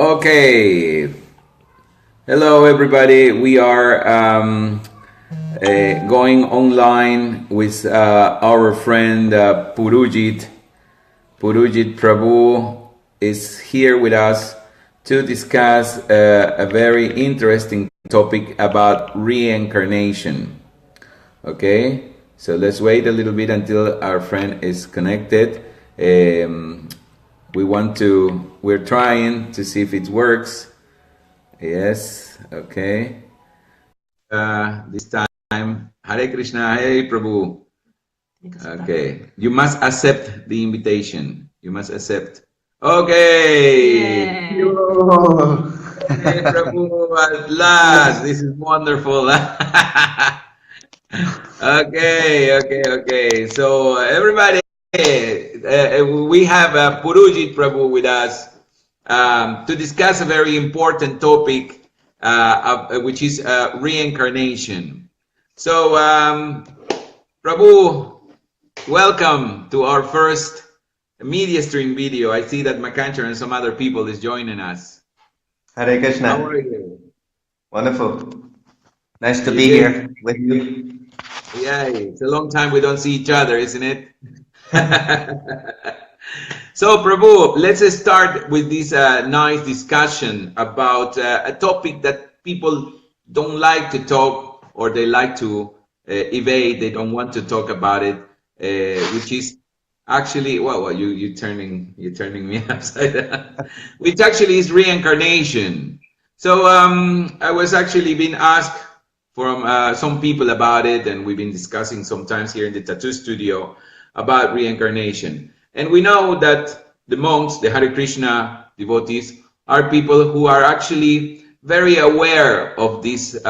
Okay. Hello, everybody. We are going online with our friend Purujit. Purujit Prabhu is here with us to discuss a very interesting topic about reincarnation. Okay, so let's wait a little bit until our friend is connected. We're trying to see if it works. Yes, okay. This time, Hare Krishna, Hare Prabhu. Okay, you must accept the invitation. You must accept. Okay. Hey, Prabhu, at last. This is wonderful. Okay. So, everybody, we have Purujit Prabhu with us to discuss a very important topic, which is reincarnation. So, Prabhu, welcome to our first media stream video. I see that Makanchar and some other people is joining us. Hare Krishna. How are you? Wonderful. Nice to be here with you. Yeah, it's a long time we don't see each other, isn't it? So, Prabhu, let's start with this nice discussion about a topic that people don't like to talk, or they like to evade. They don't want to talk about it, which is actually, well, you're turning me upside down. Which actually is reincarnation. So, I was actually being asked from some people about it, and we've been discussing sometimes here in the tattoo studio about reincarnation. And we know that the monks, the Hare Krishna devotees, are people who are actually very aware of this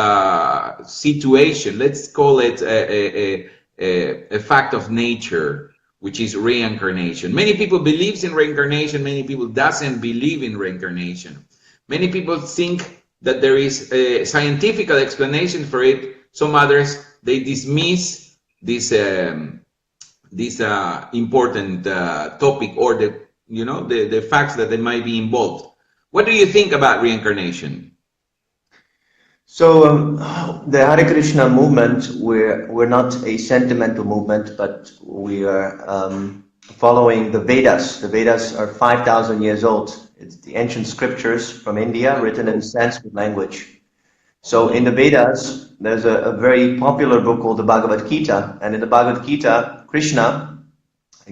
situation. Let's call it a fact of nature, which is reincarnation. Many people believe in reincarnation. Many people doesn't believe in reincarnation. Many people think that there is a scientific explanation for it. Some others, they dismiss this important topic, or the facts that they might be involved. What do you think about reincarnation? So the Hare Krishna movement, we're not a sentimental movement, but we are following the Vedas. The Vedas are 5,000 years old. It's the ancient scriptures from India, written in Sanskrit language. So in the Vedas, there's a very popular book called the Bhagavad Gita, and in the Bhagavad Gita, Krishna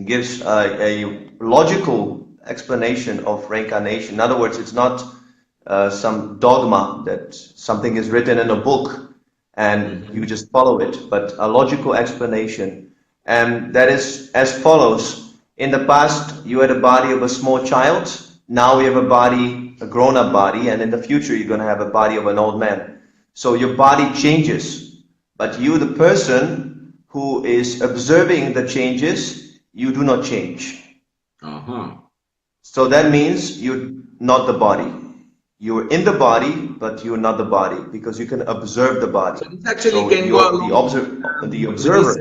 gives a logical explanation of reincarnation. In other words, it's not some dogma that something is written in a book and you just follow it, but a logical explanation. And that is as follows. In the past, you had a body of a small child. Now you have a body, a grown-up body, and in the future you're going to have a body of an old man. So your body changes, but you, the person who is observing the changes, you do not change. So that means you're not the body. You're in the body, but you're not the body, because you can observe the body. So this actually can go the observer.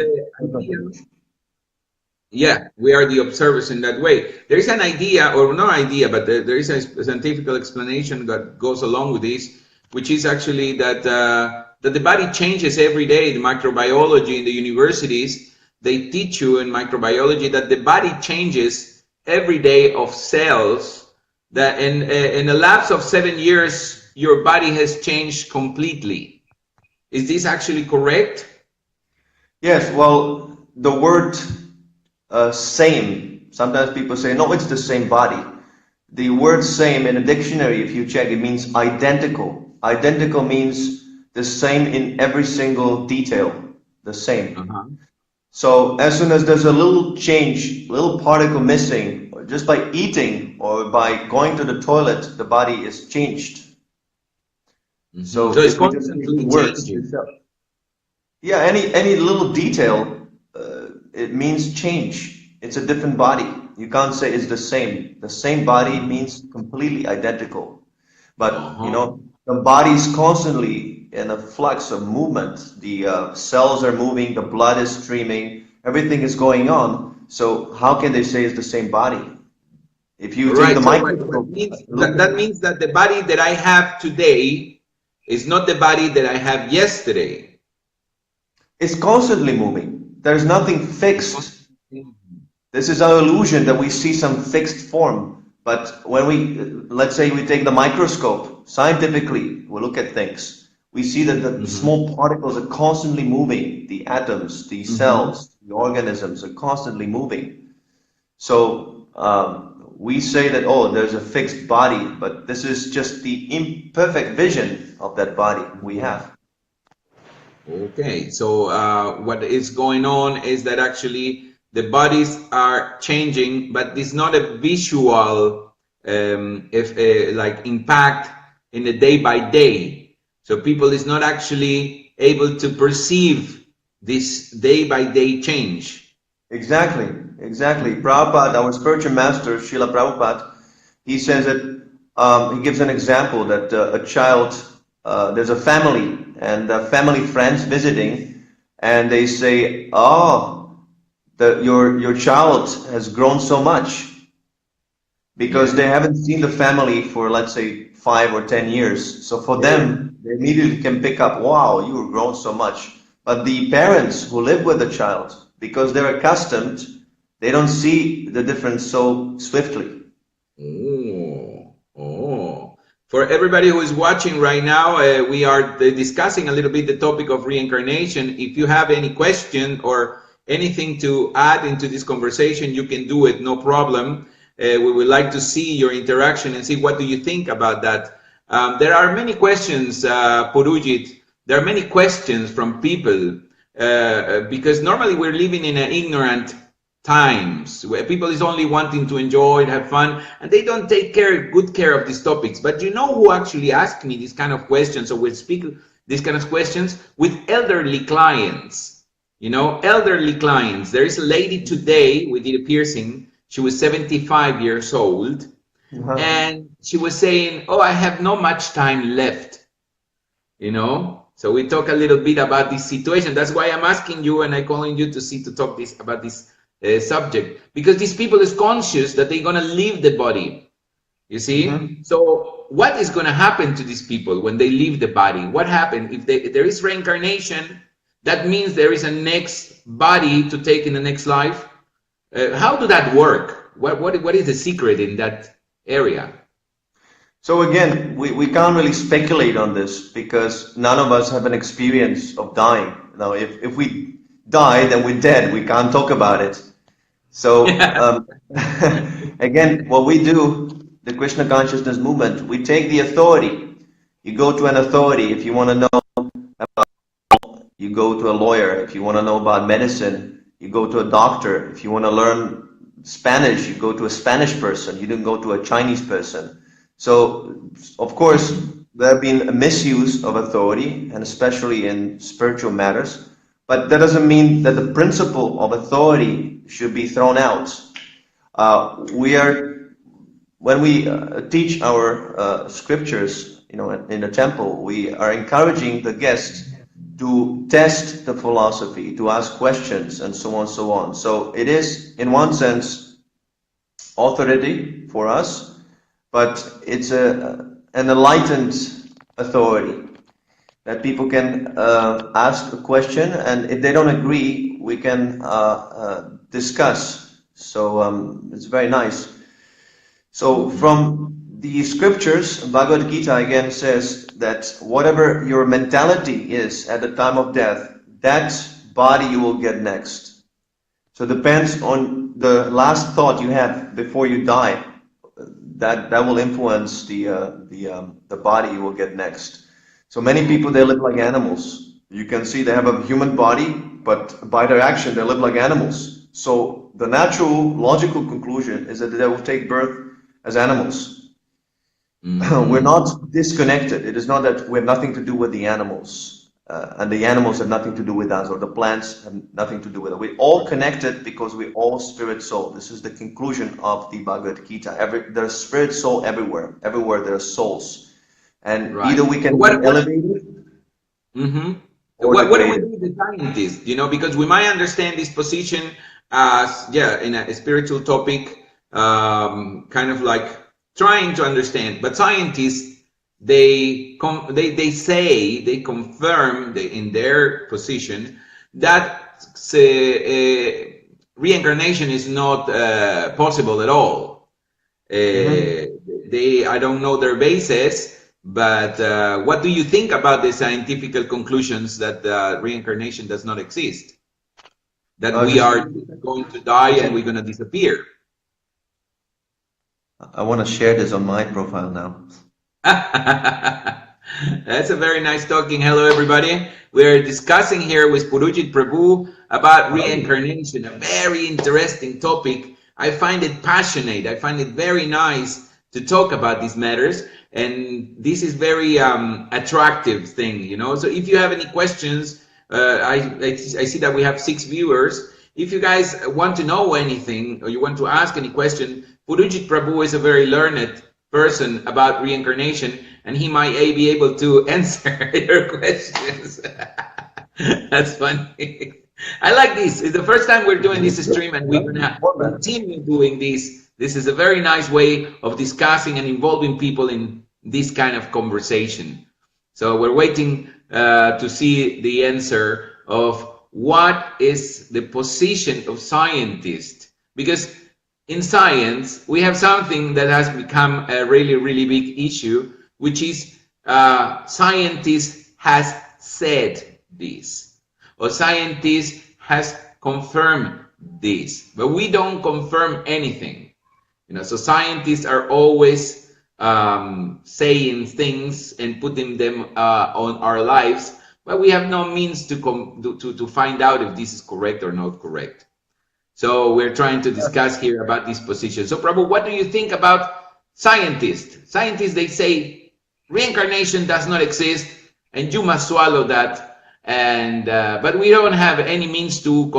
Yeah, we are the observers in that way. There is an idea, or no idea, but there is a scientific explanation that goes along with this, which is actually that that the body changes every day. The microbiology in the universities, they teach you in microbiology that the body changes every day of cells, that in a lapse of 7 years, your body has changed completely. Is this actually correct? Yes, well, the word same, sometimes people say, no, it's the same body. The word same in a dictionary, if you check, it means identical. Identical means the same in every single detail, the same. So as soon as there's a little change, little particle missing, or just by eating or by going to the toilet, the body is changed. So it's constantly changing. Yeah, any little detail, it means change. It's a different body. You can't say it's the same. The same body means completely identical. But, the body is constantly in a flux of movement. The cells are moving, the blood is streaming, everything is going on. So how can they say it's the same body? If you take Right. the So what microscope, means that means that the body that I have today is not the body that I have yesterday. it's constantly moving. There's nothing fixed. This is our illusion that we see some fixed form. But when let's say we take the microscope, scientifically, we look at things, we see that the small particles are constantly moving. The atoms, the cells, the organisms are constantly moving. So we say that, oh, there's a fixed body, but this is just the imperfect vision of that body we have. Okay, so what is going on is that actually the bodies are changing, but it's not a visual like impact in a day by day. So people is not actually able to perceive this day by day change. Exactly. Prabhupada, our spiritual master, Srila Prabhupada, he says that he gives an example that a child, there's a family and family friends visiting, and they say, "Oh, your child has grown so much," because they haven't seen the family for, let's say, 5 or 10 years. So for them, they immediately can pick up, "Wow, you've grown so much." But the parents who live with the child, because they're accustomed, they don't see the difference so swiftly. Oh. For everybody who is watching right now, we are discussing a little bit the topic of reincarnation. If you have any question or anything to add into this conversation, you can do it, no problem. We would like to see your interaction and see what do you think about that. There are many questions, Purujit. There are many questions from people because normally we're living in an ignorant times where people is only wanting to enjoy and have fun, and they don't take good care of these topics. But you know who actually asked me these kind of questions? So we'll speak these kind of questions with elderly clients. You know, elderly clients. There is a lady today we did a piercing. She was 75 years old, and she was saying, "Oh, I have not much time left." You know, so we talk a little bit about this situation. That's why I'm asking you and I'm calling you to talk about this subject, because these people is conscious that they're gonna leave the body. You see, so what is gonna happen to these people when they leave the body? What happened if there is reincarnation? That means there is a next body to take in the next life. How do that work? What is the secret in that area? So again, we can't really speculate on this because none of us have an experience of dying. Now, if we die, then we're dead. We can't talk about it. So again, what we do, the Krishna consciousness movement, we take the authority. You go to an authority if you want to know about, you go to a lawyer. If you want to know about medicine, you go to a doctor. If you want to learn Spanish, you go to a Spanish person. You don't go to a Chinese person. So, of course, there have been a misuse of authority, and especially in spiritual matters. But that doesn't mean that the principle of authority should be thrown out. When we teach our scriptures, you know, in the temple, we are encouraging the guests to test the philosophy, to ask questions, and so on, so on. So it is, in one sense, authority for us, but it's an enlightened authority that people can ask a question, and if they don't agree, we can discuss. So it's very nice. So from the scriptures, Bhagavad Gita again says that whatever your mentality is at the time of death, that body you will get next. So it depends on the last thought you have before you die. That will influence the body you will get next. So many people, they live like animals. You can see they have a human body, but by their action they live like animals. So the natural, logical conclusion is that they will take birth as animals. We're not disconnected. It is not that we have nothing to do with the animals, and the animals have nothing to do with us, or the plants have nothing to do with it. We're all connected because we're all spirit soul. This is the conclusion of the Bhagavad Gita. There's spirit soul everywhere. Everywhere there are souls. And either we can be elevated, what do we do with the scientists? You know, because we might understand this position as, in a spiritual topic, kind of like trying to understand. But scientists, they say, they confirm in their position that reincarnation is not possible at all. I don't know their basis, but what do you think about the scientific conclusions that reincarnation does not exist? That we are going to die and we're going to disappear. I want to share this on my profile now. That's a very nice talking. Hello, everybody. We're discussing here with Purujit Prabhu about reincarnation, a very interesting topic. I find it passionate. I find it very nice to talk about these matters. And this is very attractive thing, you know. So if you have any questions, I see that we have 6 viewers. If you guys want to know anything or you want to ask any question, Purujit Prabhu is a very learned person about reincarnation, and he might be able to answer your questions. That's funny. I like this. It's the first time we're doing this stream, and we're going to continue doing this. This is a very nice way of discussing and involving people in this kind of conversation. So we're waiting to see the answer of what is the position of scientists, because in science we have something that has become a really, really big issue, which is scientists has said this, or scientists has confirmed this, but we don't confirm anything, you know. So scientists are always saying things and putting them on our lives, but we have no means to find out if this is correct or not correct. So we're trying to discuss here about this position. So Prabhu, what do you think about scientists? Scientists, they say reincarnation does not exist and you must swallow that. And but we don't have any means to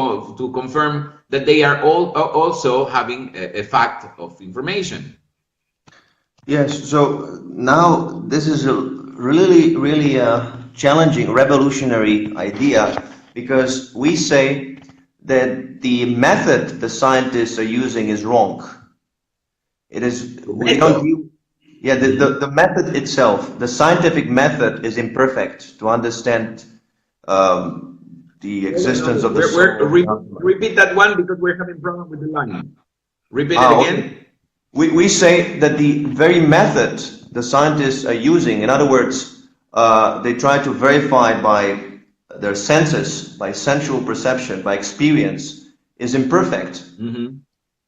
confirm that they are also having a fact of information. Yes, so now this is a really challenging, revolutionary idea, because we say that the method the scientists are using is wrong. It is, we don't use, yeah, the method itself, the scientific method is imperfect to understand the existence of the soul. Repeat that one, because we're having problem with the line. Repeat it again. Okay. We say that the very method the scientists are using, in other words, they try to verify by their senses, by sensual perception, by experience, is imperfect.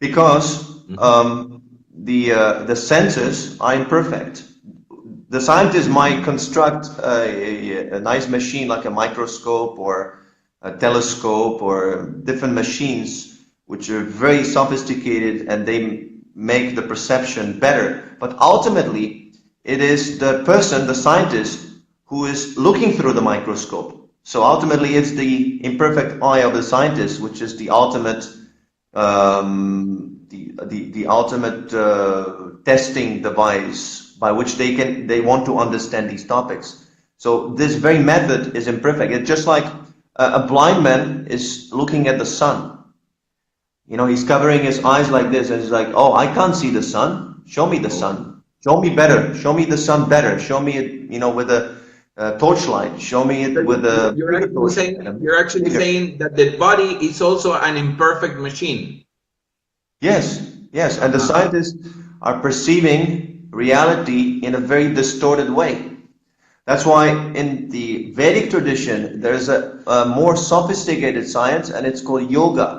Because the senses are imperfect. The scientists might construct a nice machine like a microscope or a telescope or different machines which are very sophisticated, and they make the perception better. But ultimately, it is the person, the scientist, who is looking through the microscope. So ultimately, it's the imperfect eye of the scientist, which is the ultimate, the ultimate testing device by which they want to understand these topics. So this very method is imperfect. It's just like a blind man is looking at the sun. You know, he's covering his eyes like this, and he's like, "Oh, I can't see the sun. Show me the sun. Show me better. Show me the sun better. Show me it, you know, with a torchlight. Show me it with a." You're actually saying that the body is also an imperfect machine. Yes, yes, and the scientists are perceiving reality in a very distorted way. That's why in the Vedic tradition there's a more sophisticated science, and it's called yoga.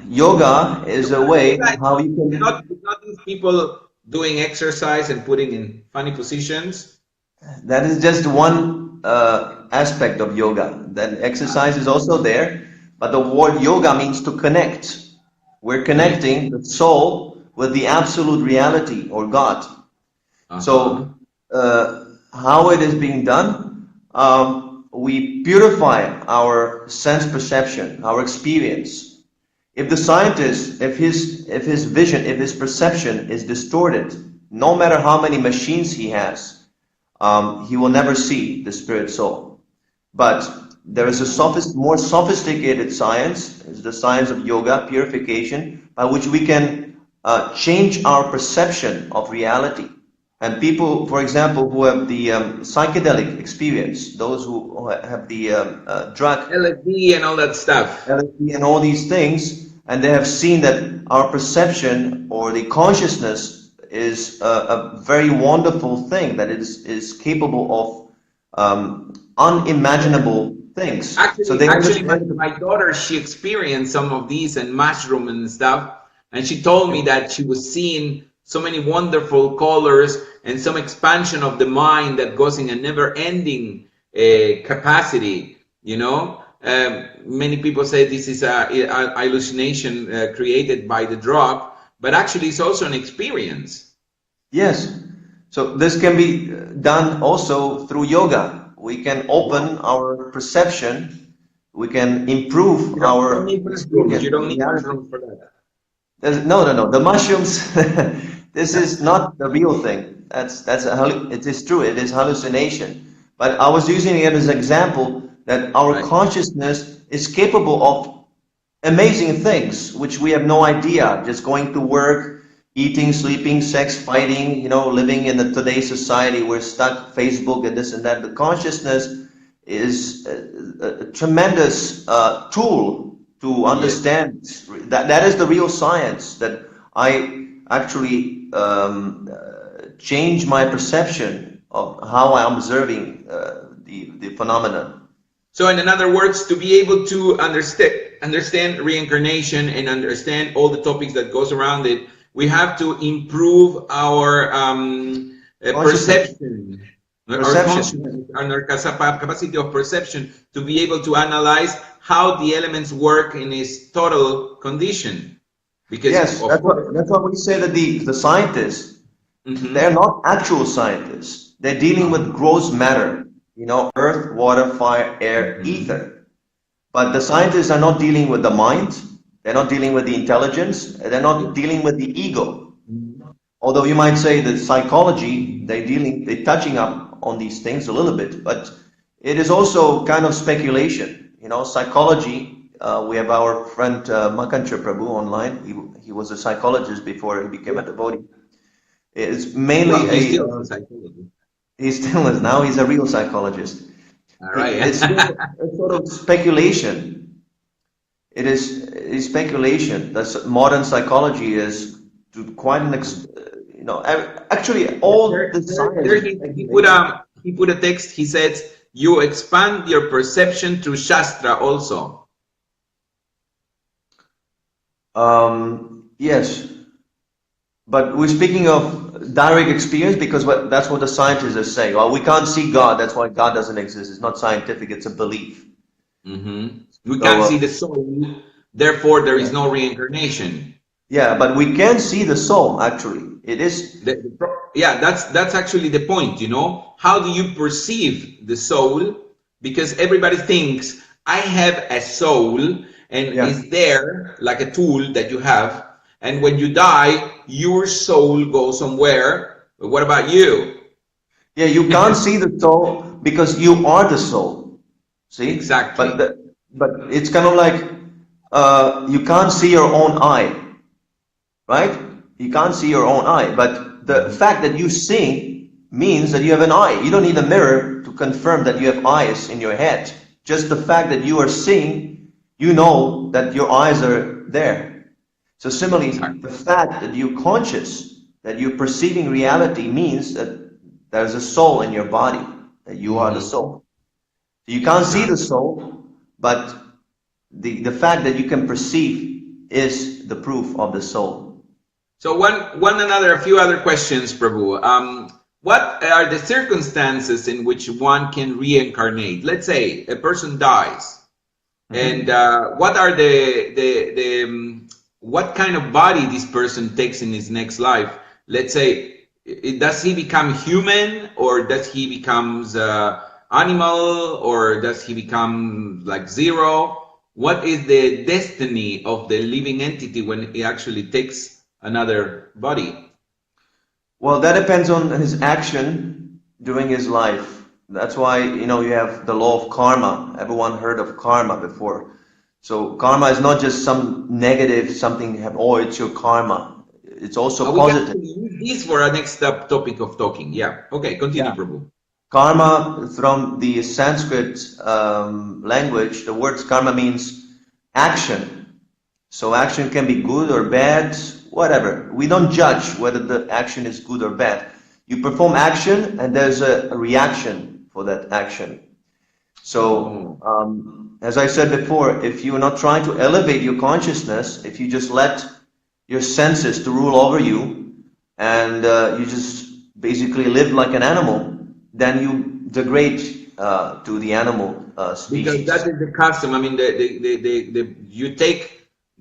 Yoga is a way how you can... Not these people doing exercise and putting in funny positions. That is just one aspect of yoga. Then exercise is also there, but the word yoga means to connect. We're connecting the soul with the absolute reality, or God. So how it is being done? We purify our sense perception, our experience. If the scientist, if his vision, if his perception is distorted, no matter how many machines he has, he will never see the spirit soul. But there is a more sophisticated science, is the science of yoga, purification, by which we can change our perception of reality. And people, for example, who have the psychedelic experience, those who have the drug, LSD and all that stuff. LSD and all these things, and they have seen that our perception or the consciousness is a very wonderful thing, that it is capable of unimaginable things. Actually, my daughter, she experienced some of these and mushroom and stuff, and she told me that she was seeing so many wonderful colors and some expansion of the mind that goes in a never-ending capacity. You know, many people say this is a hallucination created by the drug, but actually it's also an experience. Yes. So this can be done also through yoga. We can open our perception. We can improve our. Don't need mushrooms. You don't need mushrooms for that. No. The mushrooms. This is not the real thing. It is true. It is hallucination. But I was using it as an example that our consciousness is capable of amazing things which we have no idea. Just going to work, eating, sleeping, sex, fighting. You know, living in today's society, we're stuck Facebook and this and that. The consciousness is a tremendous tool to understand. That is the real science. That I actually change my perception of how I'm observing the phenomenon. So in other words, to be able to understand reincarnation and understand all the topics that goes around it, we have to improve our perception. Our capacity of perception to be able to analyze how the elements work in its total condition. Because yes, that's what we say that the scientists, they're not actual scientists. They're dealing with gross matter, you know, earth, water, fire, air, ether. But the scientists are not dealing with the mind. They're not dealing with the intelligence. They're not dealing with the ego. Although you might say that psychology, they're touching up on these things a little bit, but it is also kind of speculation. You know, psychology. We have our friend Makantra Prabhu online. He was a psychologist before he became a devotee. It's mainly he still is now. He's a real psychologist. All right. It's sort of speculation. It is speculation. That's modern psychology is to quite an you know. Actually, all the science. He put a text. He says you expand your perception through Shastra also. Yes, but we're speaking of direct experience because that's what the scientists are saying. Well, we can't see God, that's why God doesn't exist. It's not scientific, it's a belief. We can't see the soul, therefore there is no reincarnation. Yeah, but we can see the soul, actually. It is. Yeah, that's actually the point, you know. How do you perceive the soul? Because everybody thinks, I have a soul, and it's there like a tool that you have. And when you die, your soul goes somewhere. But what about you? Yeah, you can't see the soul because you are the soul. See? Exactly. But it's kind of like you can't see your own eye. Right? You can't see your own eye. But the fact that you see means that you have an eye. You don't need a mirror to confirm that you have eyes in your head. Just the fact that you are seeing, you know that your eyes are there. So similarly, the fact that you're conscious, that you're perceiving reality means that there's a soul in your body, that you are the soul. You can't see the soul, but the fact that you can perceive is the proof of the soul. So a few other questions, Prabhu. What are the circumstances in which one can reincarnate? Let's say a person dies, and what are what kind of body this person takes in his next life? Let's say, does he become human, or does he becomes animal, or does he become like zero? What is the destiny of the living entity when he actually takes another body? Well, that depends on his action during his life. That's why, you know, you have the law of karma. Everyone heard of karma before. So karma is not just some negative something, oh, it's your karma. It's also We can positive. use this for our next topic of talking. Yeah. Okay, continue, Yeah. Prabhu. Karma, from the Sanskrit language, the word karma means action. So action can be good or bad, whatever. We don't judge whether the action is good or bad. You perform action and there's a reaction for that action. So, as I said before, if you're not trying to elevate your consciousness, if you just let your senses to rule over you, and you just basically live like an animal, then you degrade to the animal Because species. that is the custom. I mean, you take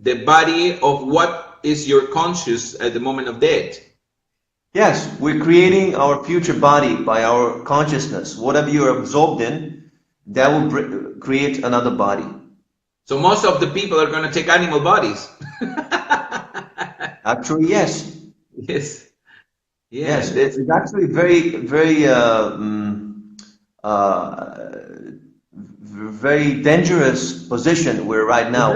the body of what is your conscious at the moment of death. Yes, we're creating our future body by our consciousness. Whatever you're absorbed in, that will create another body. So most of the people are going to take animal bodies. Actually, yes. Yes. Yeah, Yes, it's actually very dangerous position we're right now.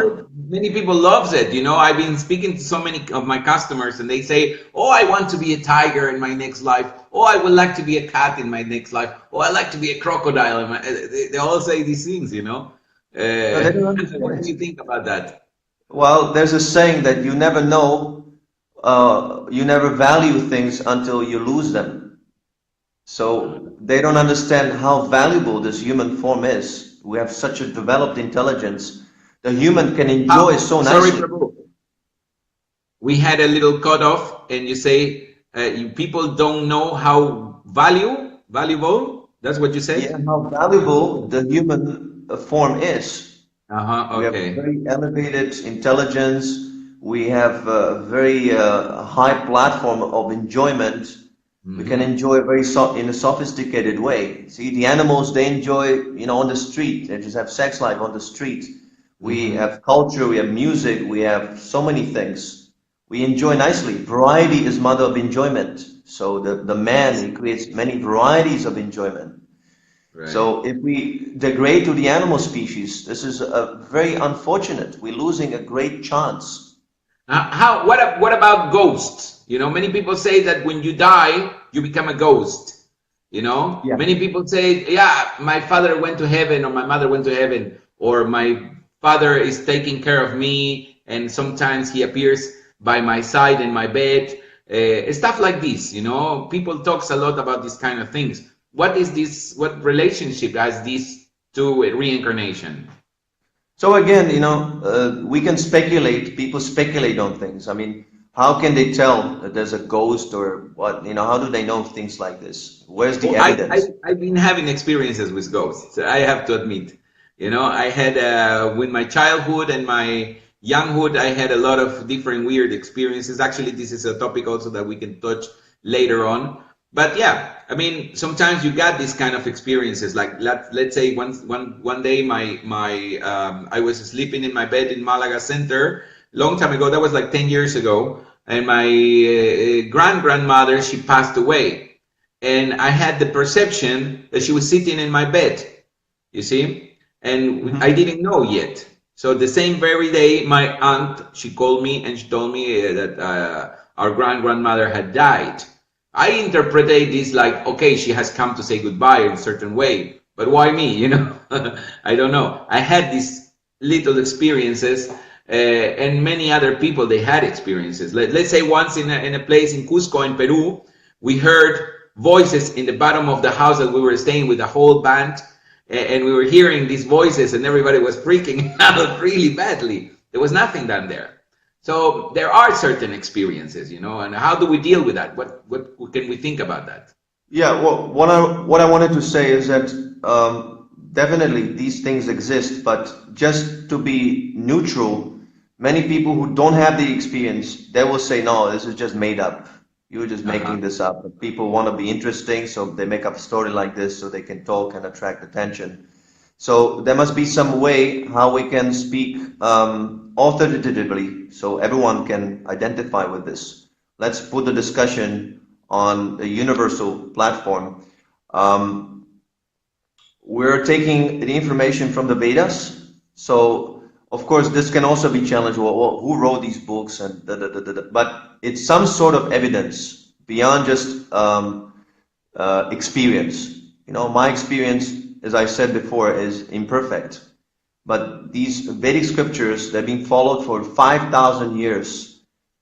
many people loves it. You know, I've been speaking to so many of my customers, and they say, "Oh, I want to be a tiger in my next life. Oh, I would like to be a cat in my next life. Oh, I like to be a crocodile." They all say these things. You know. No, they don't What do understand. you think about that? Well, there's a saying that you never know, you never value things until you lose them. So they don't understand how valuable this human form is. We have such a developed intelligence. The human can enjoy so Sorry, nicely. Prabhu. We had a little cutoff, and you say people don't know how valuable. That's what you Yeah, said. how valuable the human form is. We have Okay. very elevated intelligence. We have a very high platform of enjoyment. We can enjoy very in a sophisticated way. See, the animals, they enjoy, on the street. They just have sex life on the street. We have culture, we have music, we have so many things. We enjoy nicely. Variety is mother of enjoyment. So the man, he creates many varieties of enjoyment. Right. So if we degrade to the animal species, this is very unfortunate. We're losing a great chance. What about ghosts? You know, many people say that when you die, you become a ghost. You know, Yeah. many people say, yeah, my father went to heaven, or my mother went to heaven, or my father is taking care of me, and sometimes he appears by my side in my bed. Stuff like this, you know, people talks a lot about these kind of things. What is this? What relationship has this to reincarnation? So again, we can speculate. People speculate on things. I mean, how can they tell that there's a ghost or what? How do they know things like this? Where's the Well, evidence? I've been having experiences with ghosts. I have to admit. You know, I had with my childhood and my younghood, I had a lot of different weird experiences. Actually, this is a topic also that we can touch later on. But yeah, I mean, sometimes you got these kind of experiences. Like let's say one day I was sleeping in my bed in Malaga Center long time ago. That was like 10 years ago, and my grandmother, she passed away, and I had the perception that she was sitting in my bed. You see, and I didn't know yet. So the same very day, my aunt, she called me and she told me that our grandmother had died. I interpreted this like, okay, she has come to say goodbye in a certain way, but why me? You know, I don't know. I had these little experiences, and many other people, they had experiences. Let's say once in a place in Cusco, in Peru, we heard voices in the bottom of the house that we were staying with the whole band, and we were hearing these voices, and everybody was freaking out really badly. There was nothing down there. So there are certain experiences, you know, and how do we deal with that? What can we think about that? Yeah, well, what I wanted to say is that definitely these things exist, but just to be neutral, many people who don't have the experience, they will say, no, this is just made up. You're just making this up. But people want to be interesting, so they make up a story like this so they can talk and attract attention. So there must be some way how we can speak authoritatively so everyone can identify with this. Let's put the discussion on a universal platform. We're taking the information from the Vedas. So Of course, this can also be challenged. Well, who wrote these books and but it's some sort of evidence beyond just experience. You know, my experience, as I said before, is imperfect. But these Vedic scriptures, they've been followed for 5,000 years.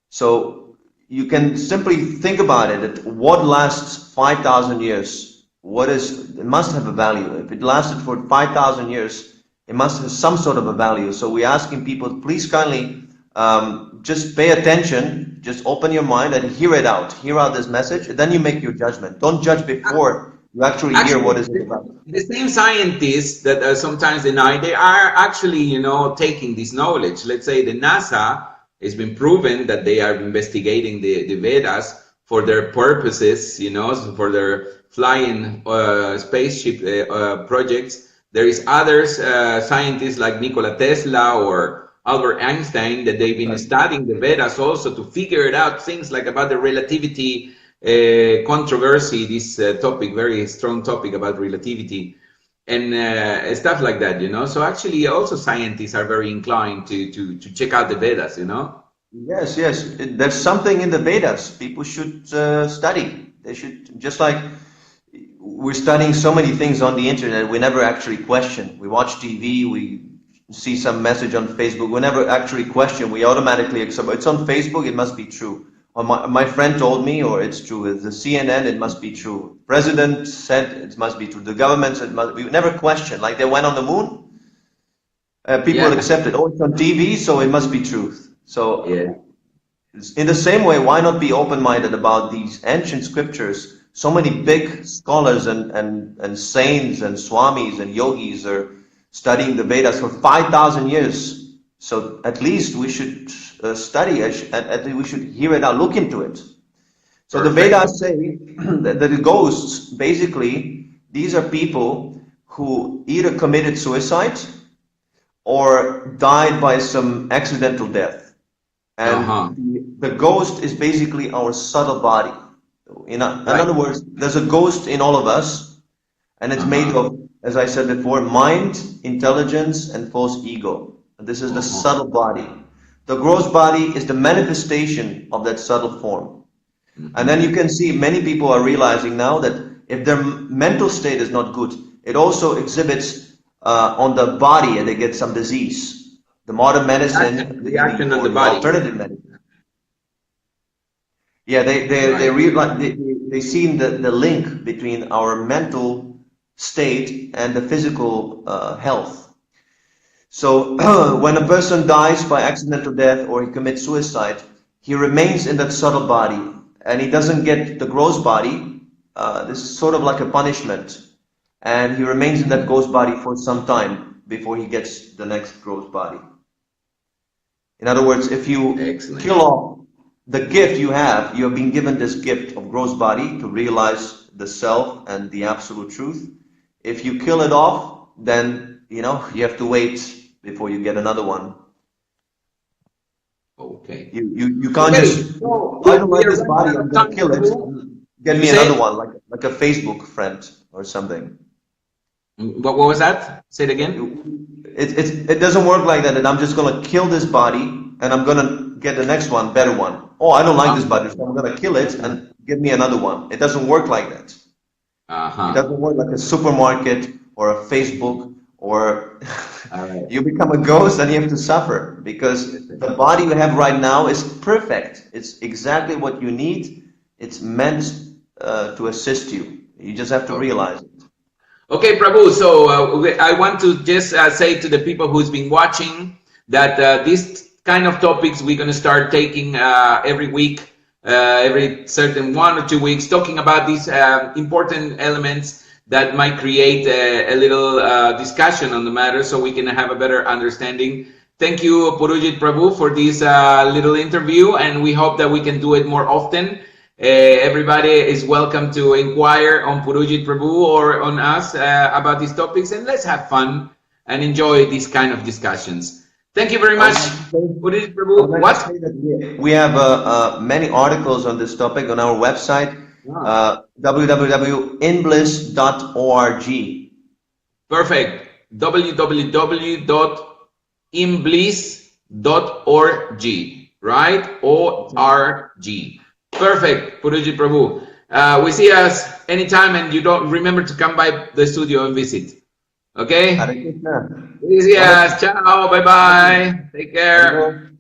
So you can simply think about it, that what lasts 5,000 years? It must have a value. If it lasted for 5,000 years, it must have some sort of a value. So we're asking people, please kindly just pay attention, just open your mind and hear it out. Hear out this message, and then you make your judgment. Don't judge before you actually hear what is it about. The same scientists that sometimes deny, they are actually, you know, taking this knowledge. Let's say the NASA has been proven that they are investigating the Vedas for their purposes, you know, so for their flying spaceship projects. There is others, scientists like Nikola Tesla or Albert Einstein, that they've been studying the Vedas also to figure it out, things like about the relativity controversy, this topic, very strong topic about relativity and stuff like that, you know. So actually also scientists are very inclined to check out the Vedas, you know. Yes, there's something in the Vedas people should study. They should, just like we're studying so many things on the internet, we never actually question. We watch TV, we see some message on Facebook, we never actually question, we automatically accept. It's on Facebook, it must be true. Or my friend told me, or it's true. The CNN, it must be true. President said it must be true. The government said it must. We never question. Like they went on the moon, people accept it. Oh, it's on TV, so it must be truth. So in the same way, why not be open-minded about these ancient scriptures? So many big scholars and saints and swamis and yogis are studying the Vedas for 5,000 years. So at least we should study, at least we should hear it out, look into it. So the Vedas say that the ghosts, basically, these are people who either committed suicide or died by some accidental death. And the ghost is basically our subtle body. In other words, there's a ghost in all of us, and it's made of, as I said before, mind, intelligence, and false ego. And this is the subtle body. The gross body is the manifestation of that subtle form. And then you can see many people are realizing now that if their mental state is not good, it also exhibits on the body, and they get some disease. The modern medicine, the action on the body, alternative medicine. Yeah, they realize they see the link between our mental state and the physical health. So when a person dies by accidental death or he commits suicide, he remains in that subtle body and he doesn't get the gross body. This is sort of like a punishment, and he remains in that gross body for some time before he gets the next gross body. In other words, if you kill off the gift you have been given this gift of gross body to realize the self and the absolute truth. If you kill it off, then you have to wait before you get another one. Okay. You can't just, I don't like this body, I'm gonna kill it. Get me another one, like a Facebook friend or something. What was that? Say it again. It doesn't work like that. And I'm just gonna kill this body and I'm gonna get the next one, better one. Oh, I don't like this body, so I'm gonna kill it and give me another one. It doesn't work like that. It doesn't work like a supermarket or a Facebook, or you become a ghost and you have to suffer, because the body you have right now is perfect. It's exactly what you need. It's meant to assist you. You just have to realize it. Okay, Prabhu. So I want to just say to the people who's been watching that these kind of topics we're going to start taking every week, every certain 1 or 2 weeks, talking about these important elements that might create a little discussion on the matter, so we can have a better understanding. Thank you, Purujit Prabhu, for this little interview, and we hope that we can do it more often. Everybody is welcome to inquire on Purujit Prabhu or on us about these topics, and let's have fun and enjoy these kind of discussions. Thank you very much, Purujit Prabhu. We have many articles on this topic on our website. www.inbliss.org. Perfect. www.inbliss.org. inbliss.org, right? O-R-G. Perfect, Puruji Prabhu. We see us anytime, and you don't remember to come by the studio and visit. Okay? Hare Krishna. We see us. Ciao. Bye-bye. Take care.